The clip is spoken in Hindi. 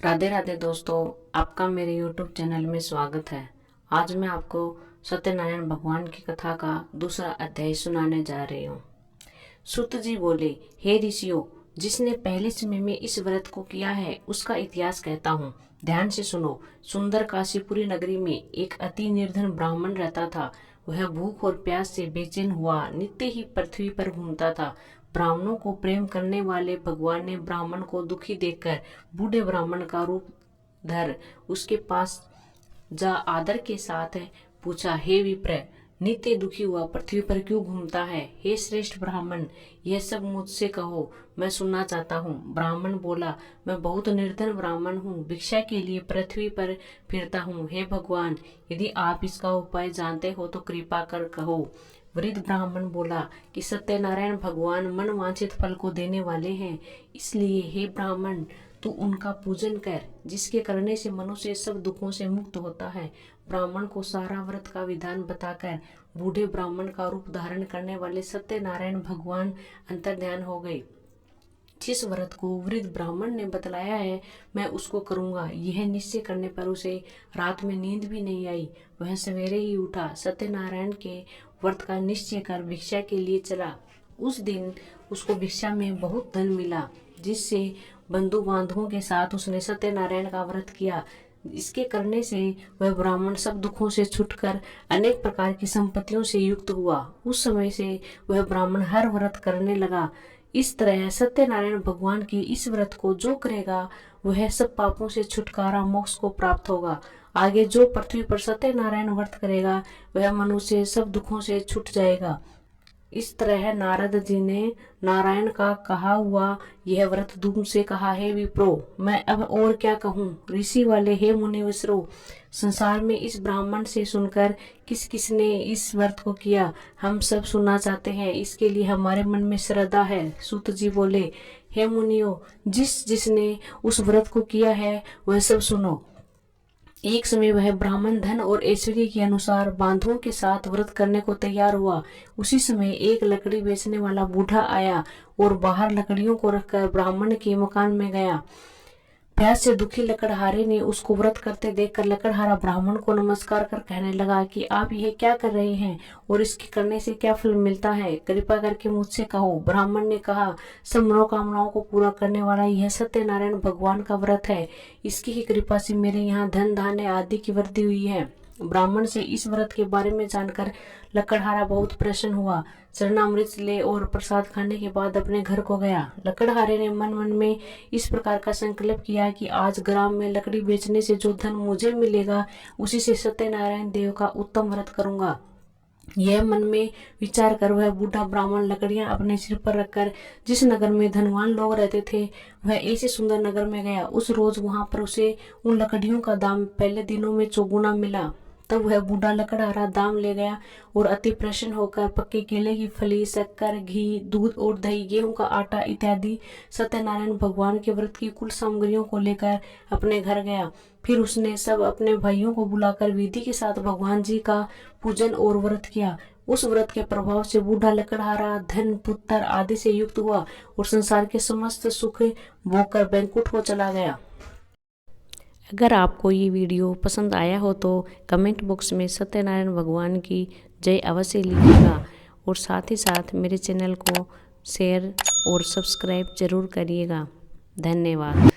राधे राधे दोस्तों, आपका मेरे YouTube चैनल में स्वागत है। आज मैं आपको सत्यनारायण भगवान की कथा का दूसरा अध्याय सुनाने जा रही हूँ। सूत जी बोले, हे ऋषियों, जिसने पहले समय में इस व्रत को किया है उसका इतिहास कहता हूँ, ध्यान से सुनो। सुंदर काशीपुरी नगरी में एक अति निर्धन ब्राह्मण रहता था। वह भूख और प्यास से बेचैन हुआ नित्य ही पृथ्वी पर घूमता था। ब्राह्मणों को प्रेम करने वाले भगवान ने ब्राह्मण को दुखी देखकर बूढ़े ब्राह्मण का रूप धर उसके पास जा आदर के साथ पूछा, हे विप्र, नित्य दुखी हुआ पृथ्वी पर क्यों घूमता है? हे श्रेष्ठ ब्राह्मण, यह सब मुझसे कहो, मैं सुनना चाहता हूँ। ब्राह्मण बोला, मैं बहुत निर्धन ब्राह्मण हूँ, भिक्षा के लिए पृथ्वी पर फिरता हूँ। हे भगवान, यदि आप इसका उपाय जानते हो तो कृपा कर कहो। वृद्ध ब्राह्मण बोला कि सत्यनारायण भगवान मन वांछित फल को देने वाले हैं, इसलिए हे ब्राह्मण, तू उनका पूजन कर, जिसके करने से मनुष्य सब दुखों से मुक्त होता है। ब्राह्मण को सारा व्रत का विधान बताकर बूढ़े ब्राह्मण का रूप धारण करने वाले सत्यनारायण भगवान अंतर्ध्यान हो गए। जिस व्रत को वृद्ध ब्राह्मण ने बतलाया है, मैं उसको करूंगा, यह निश्चय करने पर उसे रात में नींद भी नहीं आई। वह सवेरे ही उठा, सत्यनारायण के व्रत का निश्चय कर भिक्षा के लिए चला। उस दिन उसको भिक्षा में बहुत धन मिला, जिससे बंधु बांधवों के साथ उसने सत्यनारायण का व्रत किया। इसके करने से वह ब्राह्मण सब दुखों से छूटकर अनेक प्रकार की संपत्तियों से युक्त हुआ। उस समय से वह ब्राह्मण हर व्रत करने लगा। इस तरह सत्यनारायण भगवान के इस व्रत को जो करेगा वह सब पापों से छुटकारा, मोक्ष को प्राप्त होगा। आगे जो पृथ्वी पर सत्यनारायण व्रत करेगा वह मनुष्य सब दुखों से छूट जाएगा। इस तरह नारद जी ने नारायण का कहा हुआ यह व्रत धूम से कहा, है विप्रो, मैं अब और क्या कहूँ। ऋषि वाले, हे मुनि विश्रो, संसार में इस ब्राह्मण से सुनकर किस किसने इस व्रत को किया, हम सब सुनना चाहते हैं, इसके लिए हमारे मन में श्रद्धा है। सूत जी बोले, हे मुनियो, जिसने उस व्रत को किया है वह सब सुनो। एक समय वह ब्राह्मण धन और ऐश्वर्य के अनुसार बांधवों के साथ व्रत करने को तैयार हुआ। उसी समय एक लकड़ी बेचने वाला बूढ़ा आया और बाहर लकड़ियों को रखकर ब्राह्मण के मकान में गया। प्यास से दुखी लकड़हारे ने उसको व्रत करते देखकर लकड़हारा ब्राह्मण को नमस्कार कर कहने लगा कि आप यह क्या कर रहे हैं और इसके करने से क्या फल मिलता है, कृपा करके मुझसे कहो। ब्राह्मण ने कहा, सब मनोकामनाओं को पूरा करने वाला यह सत्यनारायण भगवान का व्रत है, इसकी ही कृपा से मेरे यहाँ धन धान्य आदि की वृद्धि हुई है। ब्राह्मण से इस व्रत के बारे में जानकर लकड़हारा बहुत प्रसन्न हुआ। चरणामृत ले और प्रसाद खाने के बाद अपने घर को गया। लकड़हारे ने मन मन में इस प्रकार का संकल्प किया कि आज ग्राम में लकड़ी बेचने से जो धन मुझे मिलेगा उसी से सत्यनारायण देव का उत्तम व्रत करूंगा। यह मन में विचार कर वह बूढ़ा ब्राह्मण लकड़ियां अपने सिर पर रखकर जिस नगर में धनवान लोग रहते थे वह ऐसे सुंदर नगर में गया। उस रोज वहां पर उसे उन लकड़ियों का दाम पहले दिनों में चौगुना मिला। तब वह बूढ़ा लकड़हारा दाम ले गया और अति प्रसन्न होकर पक्के केले की फली, शक्कर, घी, दूध और दही, गेहूं का आटा इत्यादि सत्यनारायण भगवान के व्रत की कुल सामग्रियों को लेकर अपने घर गया। फिर उसने सब अपने भाइयों को बुलाकर विधि के साथ भगवान जी का पूजन और व्रत किया। उस व्रत के प्रभाव से बूढ़ा लकड़हारा धन, पुत्र आदि से युक्त हुआ और संसार के समस्त सुख भोगकर बैंकुट को चला गया। अगर आपको ये वीडियो पसंद आया हो तो कमेंट बॉक्स में सत्यनारायण भगवान की जय अवश्य लिखिएगा और साथ ही साथ मेरे चैनल को शेयर और सब्सक्राइब जरूर करिएगा। धन्यवाद।